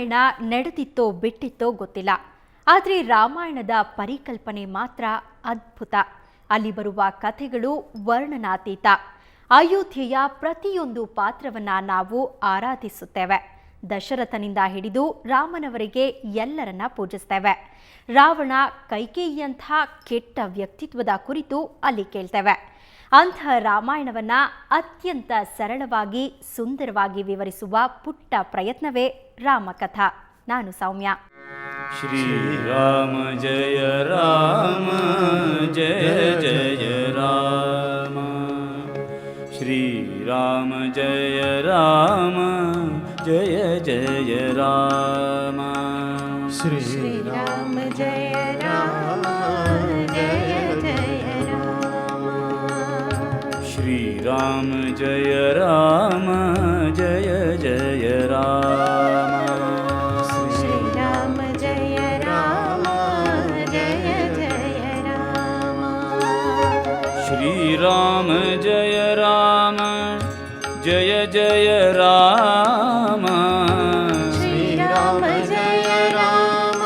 ರಾಮಾಯಣ ನಡೆದಿತ್ತೋ ಬಿಟ್ಟಿತ್ತೋ ಗೊತ್ತಿಲ್ಲ. ಆದರೆ ರಾಮಾಯಣದ ಪರಿಕಲ್ಪನೆ ಮಾತ್ರ ಅದ್ಭುತ. ಅಲ್ಲಿ ಬರುವ ಕಥೆಗಳು ವರ್ಣನಾತೀತ. ಅಯೋಧ್ಯೆಯ ಪ್ರತಿಯೊಂದು ಪಾತ್ರವನ್ನ ನಾವು ಆರಾಧಿಸುತ್ತೇವೆ. ದಶರಥನಿಂದ ಹಿಡಿದು ರಾಮನವರೆಗೆ ಎಲ್ಲರನ್ನ ಪೂಜಿಸ್ತೇವೆ. ರಾವಣ, ಕೈಕೇಯಿಯಂಥ ಕೆಟ್ಟ ವ್ಯಕ್ತಿತ್ವದ ಕುರಿತು ಅಲ್ಲಿ ಕೇಳ್ತೇವೆ. ಅಂಥ ರಾಮಾಯಣವನ್ನ ಅತ್ಯಂತ ಸರಳವಾಗಿ, ಸುಂದರವಾಗಿ ವಿವರಿಸುವ ಪುಟ್ಟ ಪ್ರಯತ್ನವೇ ರಾಮಕಥಾ. ನಾನು ಸೌಮ್ಯ. ಶ್ರೀರಾಮ ಜಯ ರಾಮ ಜಯ ಜಯ ರಾಮ. ಶ್ರೀರಾಮ ಜಯ ರಾಮ ಜಯ ಜಯ ರಾಮ. ಶ್ರೀರಾಮ ಜಯ ರಾಮ ಜಯ ಜಯ ರಾಮ. ಶ್ರೀರಾಮ ಜಯ ರಾಮ ಜಯ ಜಯ ರಾಮ. ಶ್ರೀರಾಮ ಜಯ ರಾಮ ಜಯ ಜಯ ರಾಮ. ಶ್ರೀರಾಮ ಜಯ ರಾಮ ಜಯ ಜಯ ರಾಮ. ಶ್ರೀರಾಮ ಜಯ ರಾಮ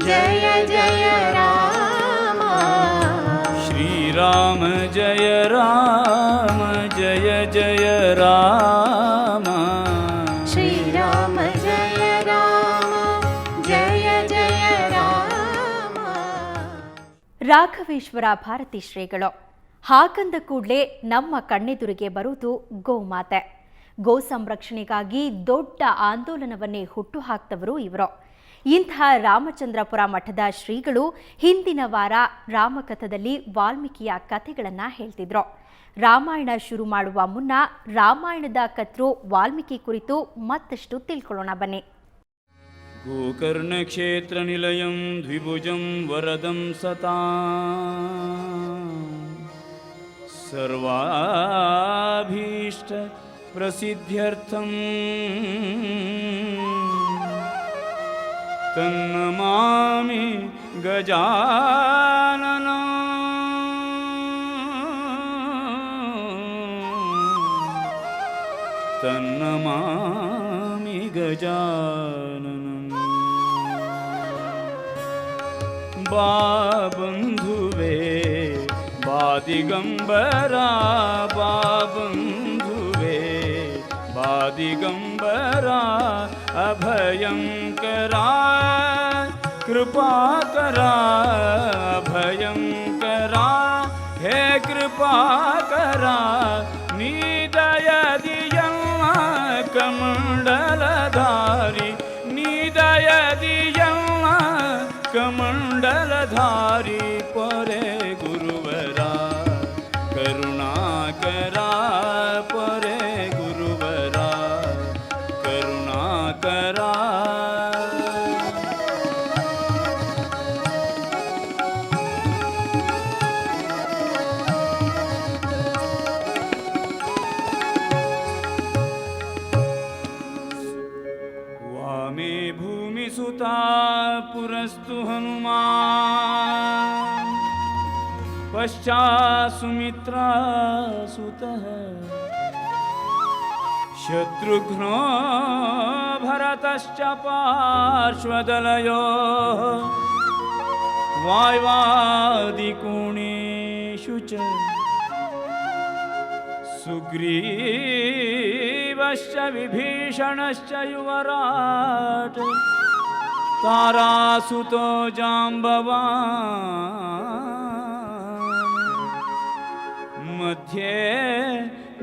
ಜಯ ಜಯ ರಾಮ. ಶ್ರೀರಾಮ ಜಯ ರಾಮ ಜಯ ಜಯ ರಾಮ. ಶ್ರೀರಾಮ ಜಯ ರಾಮ ಜಯ ಜಯ ರಾಮ. ರಾಘವೇಶ್ವರ ಭಾರತಿ ಶ್ರೀಗಳು ಹಾಗಂದ ಕೂಡಲೇ ನಮ್ಮ ಕಣ್ಣೆದುರಿಗೆ ಬರುವುದು ಗೋಮಾತೆ. ಗೋ ಸಂರಕ್ಷಣೆಗಾಗಿ ದೊಡ್ಡ ಆಂದೋಲನವನ್ನೇ ಹುಟ್ಟುಹಾಕ್ತವರು ಇವರು. ಇಂಥ ರಾಮಚಂದ್ರಪುರ ಮಠದ ಶ್ರೀಗಳು ಹಿಂದಿನ ವಾರ ರಾಮಕಥದಲ್ಲಿ ವಾಲ್ಮೀಕಿಯ ಕಥೆಗಳನ್ನು ಹೇಳ್ತಿದ್ರು. ರಾಮಾಯಣ ಶುರು ಮಾಡುವ ಮುನ್ನ ರಾಮಾಯಣದ ಕರ್ತೃ ವಾಲ್ಮೀಕಿ ಕುರಿತು ಮತ್ತಷ್ಟು ತಿಳ್ಕೊಳ್ಳೋಣ ಬನ್ನಿ. ಗೋಕರ್ಣ ಕ್ಷೇತ್ರ ನಿಲಯಂ ದ್ವಿಭುಜಂ ವರದಂ ಸತಾ ಸರ್ವಾಭೀಷ್ಟ ಪ್ರಸಿದ್ಧ್ಯರ್ಥಂ ತನ್ನಮಾಮಿ ಗಜಾನನ. ತನ್ನಮಾಮಿ ಗಜಾನನ. ಬಾ ಬಂಧುವೇ ಬಾದಿಗಂಬರಾ, ಬಾ ಬಂಧುವೇ ಬಾದಿಗಂಬರಾ. ಅಭಯಂಕರಾ ಕೃಪಾಕರಾ, ಅಭಯಂಕರಾ ಹೇ ಕೃಪಾಕರಾ. ನೀದಯದಿಯಮ್ಮ ಕಮಂಡಲಧಾರಿ, ನೀದಯದಿಯಮ್ಮ ಕಮಂಡಲಧಾರಿ. ಪೊರೆ ಗುರುವರ ಕರುಣಾಕರ, ಪೊರೆ ಗುರುವರ ಕರುಣಾಕರ. ವಾಮೇ ಭೂಮಿ ಸುತಾ ಪುರಸ್ತು ಹನುಮಾನ್, ಪಶ್ಚಾತ್ ಸುಮಿತ್ರಾ ಸುತಃ. ಶತ್ರುಘ್ನೋ ಭರತಶ್ಚ ಪಾರ್ಶ್ವದಲಯೋಃ, ವಾಯ್ವಾದಿಕೋಣೇಷು ಚ. ಸುಗ್ರೀವಶ್ಚ ವಿಭೀಷಣಶ್ಚ ಯುವರಾಟ್, ತಾರಾಸುತೋ ಜಾಂಬವಾನ್. ಮಧ್ಯೆ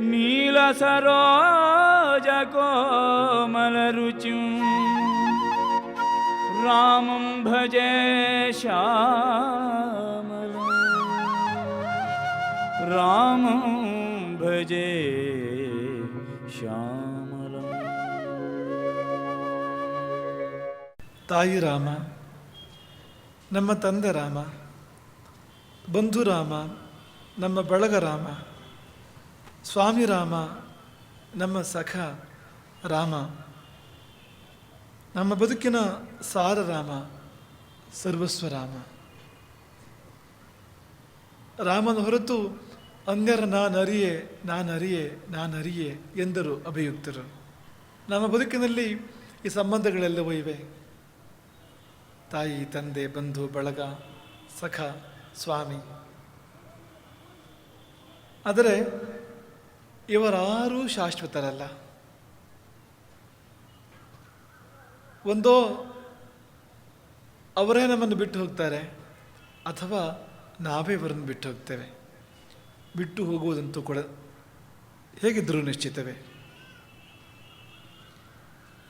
ನೀಲಸರೋಜಕೋಮಲರುಚಿಂ, ರಾಮಂ ಭಜೆ ಶ್ಯಾಮಲಂ, ರಾಮಂ ಭಜೆ ಶ್ಯಾಮಲಂ. ತಾಯಿ ರಾಮ, ನಮ್ಮ ತಂದೆ ರಾಮ, ಬಂಧು ರಾಮ, ನಮ್ಮ ಬಳಗ ರಾಮ, ಸ್ವಾಮಿ ರಾಮ, ನಮ್ಮ ಸಖ ರಾಮ, ನಮ್ಮ ಬದುಕಿನ ಸಾರ ರಾಮ, ಸರ್ವಸ್ವ ರಾಮ. ರಾಮನ ಹೊರತು ಅನ್ಯರ ನಾನರಿಯೆ ನಾನರಿಯೆ ಎಂದರು ಅಭಿಯುಕ್ತರು. ನಮ್ಮ ಬದುಕಿನಲ್ಲಿ ಈ ಸಂಬಂಧಗಳೆಲ್ಲವೂ ಇವೆ. ತಾಯಿ, ತಂದೆ, ಬಂಧು, ಬಳಗ, ಸಖ, ಸ್ವಾಮಿ. ಆದರೆ ಇವರಾರೂ ಶಾಶ್ವತರಲ್ಲ. ಒಂದೋ ಅವರೇ ನಮ್ಮನ್ನು ಬಿಟ್ಟು ಹೋಗ್ತಾರೆ, ಅಥವಾ ನಾವೇ ಅವರನ್ನು ಬಿಟ್ಟು ಹೋಗ್ತೇವೆ. ಬಿಟ್ಟು ಹೋಗುವುದಂತೂ ಕೂಡ ಹೇಗಿದ್ದರೂ ನಿಶ್ಚಿತವೇ.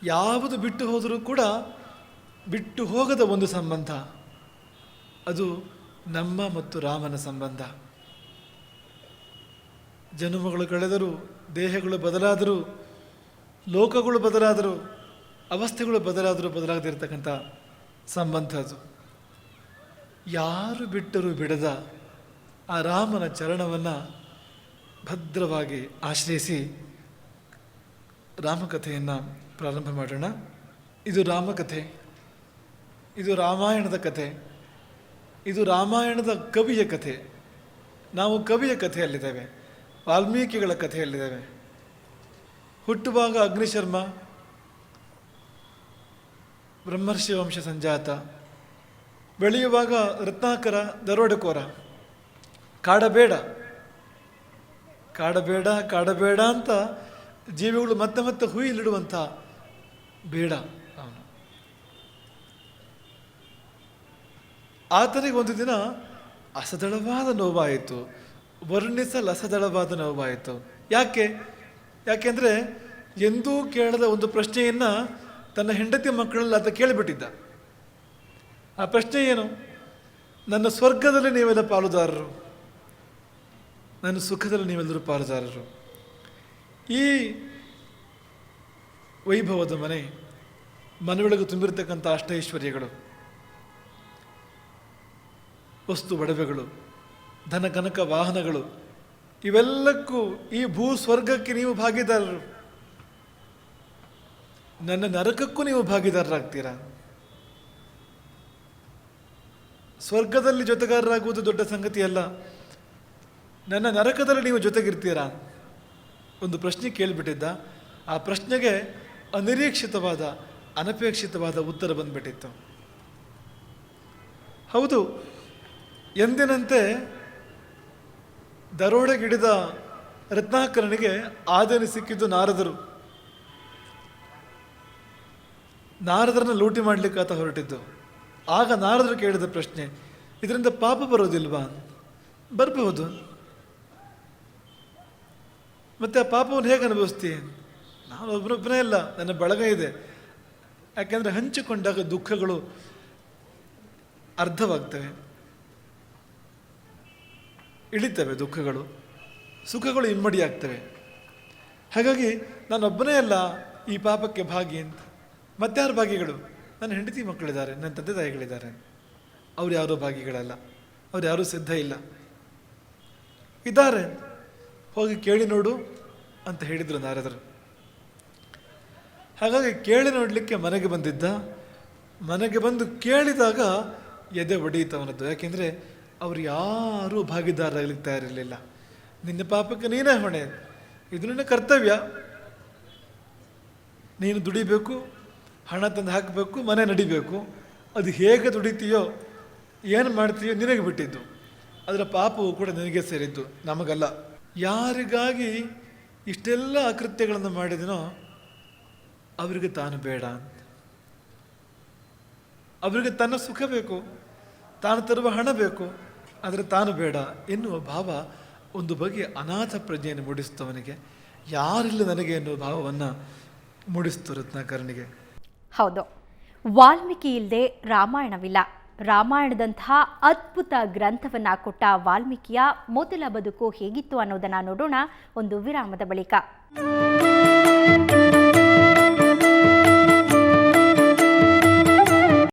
ಯಾವುದು ಬಿಟ್ಟು ಹೋದರೂ ಕೂಡ ಬಿಟ್ಟು ಹೋಗದ ಒಂದು ಸಂಬಂಧ, ಅದು ನಮ್ಮ ಮತ್ತು ರಾಮನ ಸಂಬಂಧ. ಜನ್ಮಗಳು ಕಳೆದರೂ, ದೇಹಗಳು ಬದಲಾದರೂ, ಲೋಕಗಳು ಬದಲಾದರೂ, ಅವಸ್ಥೆಗಳು ಬದಲಾದರೂ ಬದಲಾಗದಿರ್ತಕ್ಕಂಥ ಸಂಬಂಧ ಅದು. ಯಾರು ಬಿಟ್ಟರೂ ಬಿಡದ ಆ ರಾಮನ ಚರಣವನ್ನು ಭದ್ರವಾಗಿ ಆಶ್ರಯಿಸಿ ರಾಮಕಥೆಯನ್ನು ಪ್ರಾರಂಭ ಮಾಡೋಣ. ಇದು ರಾಮಕಥೆ, ಇದು ರಾಮಾಯಣದ ಕಥೆ, ಇದು ರಾಮಾಯಣದ ಕವಿಯ ಕಥೆ. ನಾವು ಕವಿಯ ಕಥೆಯಲ್ಲಿದ್ದೇವೆ, ವಾಲ್ಮೀಕಿಗಳ ಕಥೆಯಲ್ಲಿದ್ದೇವೆ. ಹುಟ್ಟುವಾಗ ಅಗ್ನಿಶರ್ಮ, ಬ್ರಹ್ಮರ್ಷಿ ವಂಶ ಸಂಜಾತ, ಬೆಳೆಯುವಾಗ ರತ್ನಾಕರ, ದರೋಡೆಕೋರ. ಕಾಡಬೇಡ ಕಾಡಬೇಡ ಕಾಡಬೇಡ ಅಂತ ಜೀವಿಗಳು ಮತ್ತೆ ಮತ್ತೆ ಹುಯಿಲಿಡುವಂಥ ಬೇಡ ಅವನು. ಆತನಿಗೆ ಒಂದು ದಿನ ಅಸದಳವಾದ ನೋವಾಯಿತು, ವರ್ಣಿಸಲಸದಳವಾದ ನೋವಾಯಿತು. ಯಾಕೆಂದರೆ ಎಂದೂ ಕೇಳದ ಒಂದು ಪ್ರಶ್ನೆಯನ್ನು ತನ್ನ ಹೆಂಡತಿ ಮಕ್ಕಳಲ್ಲಿ ಆತ ಕೇಳಿಬಿಟ್ಟಿದ್ದ. ಆ ಪ್ರಶ್ನೆ ಏನು? ನನ್ನ ಸ್ವರ್ಗದಲ್ಲಿ ನೀವೆಲ್ಲ ಪಾಲುದಾರರು, ನನ್ನ ಸುಖದಲ್ಲಿ ನೀವೆಲ್ಲರೂ ಪಾಲುದಾರರು. ಈ ವೈಭವದ ಮನೆಯೊಳಗೆ ತುಂಬಿರತಕ್ಕಂಥ ಅಷ್ಟೈಶ್ವರ್ಯಗಳು, ವಸ್ತು ಒಡವೆಗಳು, ಧನ ಕನಕ ವಾಹನಗಳು, ಇವೆಲ್ಲಕ್ಕೂ ಈ ಭೂ ಸ್ವರ್ಗಕ್ಕೆ ನೀವು ಭಾಗಿದಾರರು. ನನ್ನ ನರಕಕ್ಕೂ ನೀವು ಭಾಗಿದಾರರಾಗ್ತೀರಾ. ಸ್ವರ್ಗದಲ್ಲಿ ಜೊತೆಗಾರರಾಗುವುದು ದೊಡ್ಡ ಸಂಗತಿ ಅಲ್ಲ, ನನ್ನ ನರಕದಲ್ಲಿ ನೀವು ಜೊತೆಗಿರ್ತೀರಾ. ಒಂದು ಪ್ರಶ್ನೆ ಕೇಳಿಬಿಟ್ಟಿದ್ದ. ಆ ಪ್ರಶ್ನೆಗೆ ಅನಿರೀಕ್ಷಿತವಾದ, ಅನಪೇಕ್ಷಿತವಾದ ಉತ್ತರ ಬಂದ್ಬಿಟ್ಟಿತ್ತು. ಹೌದು, ಎಂದಿನಂತೆ ದರೋಡೆಗಿಡಿದ ರತ್ನಾಕರನಿಗೆ ಆದೇನು ಸಿಕ್ಕಿದ್ದು ನಾರದರು. ನಾರದರನ್ನ ಲೂಟಿ ಮಾಡಲಿಕ್ಕೆ ಆತ ಹೊರಟಿದ್ದು. ಆಗ ನಾರದರು ಕೇಳಿದ ಪ್ರಶ್ನೆ, ಇದರಿಂದ ಪಾಪ ಬರೋದಿಲ್ವಾ? ಬರಬಹುದು. ಮತ್ತೆ ಆ ಪಾಪವನ್ನು ಹೇಗೆ ಅನುಭವಿಸ್ತೀಯ? ನಾನು ಒಬ್ಬರೊಬ್ಬನೇ ಇಲ್ಲ, ನನ್ನ ಬಳಗ ಇದೆ. ಯಾಕೆಂದರೆ ಹಂಚಿಕೊಂಡಾಗ ದುಃಖಗಳು ಅರ್ಧವಾಗ್ತವೆ, ಇಳಿತವೆ ದುಃಖಗಳು, ಸುಖಗಳು ಇಮ್ಮಡಿಯಾಗ್ತವೆ. ಹಾಗಾಗಿ ನಾನೊಬ್ಬನೇ ಅಲ್ಲ ಈ ಪಾಪಕ್ಕೆ ಭಾಗಿ ಅಂತ. ಮತ್ತಾರು ಭಾಗಿಗಳು? ನನ್ನ ಹೆಂಡತಿ ಮಕ್ಕಳಿದ್ದಾರೆ, ನನ್ನ ತಂದೆ ತಾಯಿಗಳಿದ್ದಾರೆ. ಅವ್ರು ಯಾರೂ ಭಾಗಿಗಳಲ್ಲ, ಅವ್ರು ಯಾರೂ ಸಿದ್ಧ ಇಲ್ಲ. ಇದ್ದಾರೆ, ಹೋಗಿ ಕೇಳಿ ನೋಡು ಅಂತ ಹೇಳಿದರು ನಾರದರು. ಹಾಗಾಗಿ ಕೇಳಿ ನೋಡಲಿಕ್ಕೆ ಮನೆಗೆ ಬಂದಿದ್ದ. ಮನೆಗೆ ಬಂದು ಕೇಳಿದಾಗ ಎದೆ ಒಡೆಯಿತವನದ್ದು. ಯಾಕೆಂದರೆ ಅವರು ಯಾರೂ ಭಾಗಿದಾರರಾಗಲಿಕ್ಕೆ ತಯಾರಿರಲಿಲ್ಲ. ನಿನ್ನ ಪಾಪಕ್ಕೆ ನೀನೇ ಹೊಣೆ, ಇದು ನಿನ್ನ ಕರ್ತವ್ಯ. ನೀನು ದುಡಿಬೇಕು, ಹಣ ತಂದು ಹಾಕಬೇಕು, ಮನೆ ನಡಿಬೇಕು. ಅದು ಹೇಗೆ ದುಡಿತೀಯೋ, ಏನು ಮಾಡ್ತೀಯೋ ನಿನಗೆ ಬಿಟ್ಟಿದ್ದು. ಅದರ ಪಾಪವು ಕೂಡ ನಿನಗೆ ಸೇರಿದ್ದು, ನಮಗಲ್ಲ. ಯಾರಿಗಾಗಿ ಇಷ್ಟೆಲ್ಲ ಅಕೃತ್ಯಗಳನ್ನು ಮಾಡಿದನೋ ಅವರಿಗೆ ತಾನು ಬೇಡ ಅಂತ. ಅವರಿಗೆ ತನ್ನ ಸುಖ ಬೇಕು, ತಾನು ತರುವ ಹಣ ಬೇಕು, ಆದರೆ ತಾನು ಬೇಡ ಎನ್ನುವ ಭಾವ ಒಂದು ಬಗೆಯ ಅನಾಥ ಪ್ರಜ್ಞೆಯನ್ನು ಮೂಡಿಸ್ತವನಿಗೆ. ಯಾರಿಲ್ಲ ನನಗೆ ಎನ್ನುವ ಭಾವವನ್ನು ಮೂಡಿಸ್ತು ರತ್ನಾಕರನಿಗೆ. ಹೌದು, ವಾಲ್ಮೀಕಿ ಇಲ್ಲದೆ ರಾಮಾಯಣವಿಲ್ಲ. ರಾಮಾಯಣದಂತಹ ಅದ್ಭುತ ಗ್ರಂಥವನ್ನ ಕೊಟ್ಟ ವಾಲ್ಮೀಕಿಯ ಮೊದಲ ಬದುಕು ಹೇಗಿತ್ತು ಅನ್ನೋದನ್ನ ನೋಡೋಣ ಒಂದು ವಿರಾಮದ ಬಳಿಕ.